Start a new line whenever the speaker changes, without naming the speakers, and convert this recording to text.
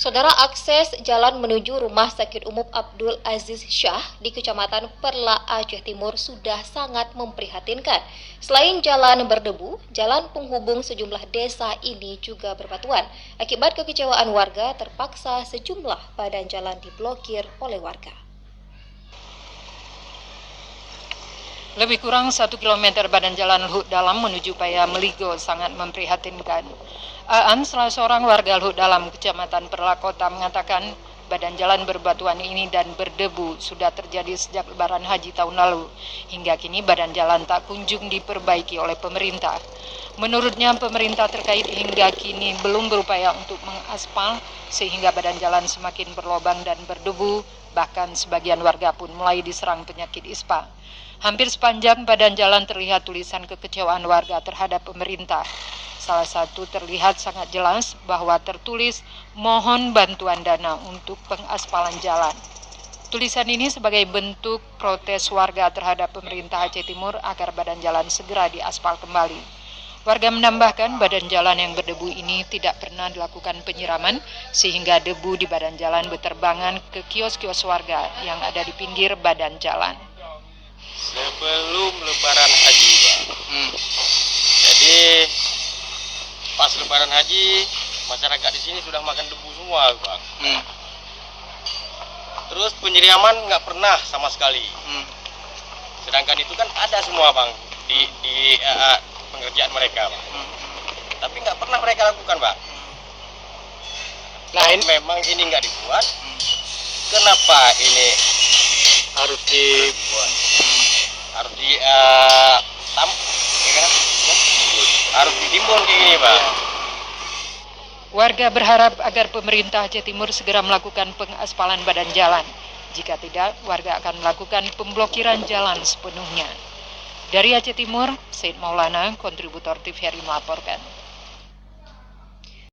Saudara, akses jalan menuju Rumah Sakit Umum Abdul Aziz Syah di Kecamatan Perla, Aceh Timur sudah sangat memprihatinkan. Selain jalan berdebu, jalan penghubung sejumlah desa ini juga berbatuan. Akibat kekecewaan warga, terpaksa sejumlah badan jalan diblokir oleh warga.
Lebih kurang 1 kilometer badan jalan Luhut Dalam menuju Paya Meligo sangat memprihatinkan. Aan, salah seorang warga Luhut Dalam, Kecamatan Perla Kota, mengatakan badan jalan berbatuan ini dan berdebu sudah terjadi sejak Lebaran Haji tahun lalu. Hingga kini badan jalan tak kunjung diperbaiki oleh pemerintah. Menurutnya, pemerintah terkait hingga kini belum berupaya untuk mengaspal sehingga badan jalan semakin berlobang dan berdebu, bahkan sebagian warga pun mulai diserang penyakit ispa. Hampir sepanjang badan jalan terlihat tulisan kekecewaan warga terhadap pemerintah. Salah satu terlihat sangat jelas bahwa tertulis mohon bantuan dana untuk pengaspalan jalan. Tulisan ini sebagai bentuk protes warga terhadap pemerintah Aceh Timur agar badan jalan segera diaspal kembali. Warga menambahkan badan jalan yang berdebu ini tidak pernah dilakukan penyiraman sehingga debu di badan jalan berterbangan ke kios-kios warga yang ada di pinggir badan jalan.
Sebelum Lebaran Haji, Pak. Jadi pas Lebaran Haji, masyarakat di sini sudah makan debu semua, Pak. Terus penyiraman nggak pernah sama sekali. Sedangkan itu kan ada semua, Bang, di pengerjaan mereka, Pak. Tapi nggak pernah mereka lakukan, Pak. Nah, memang ini nggak dibuat. Kenapa ini harus dibuat? Harus harus ditimbun kayak gini, Pak.
Warga berharap agar pemerintah Aceh Timur segera melakukan pengaspalan badan jalan. Jika tidak, warga akan melakukan pemblokiran jalan sepenuhnya. Dari Aceh Timur, Said Maulana, kontributor TVRI melaporkan.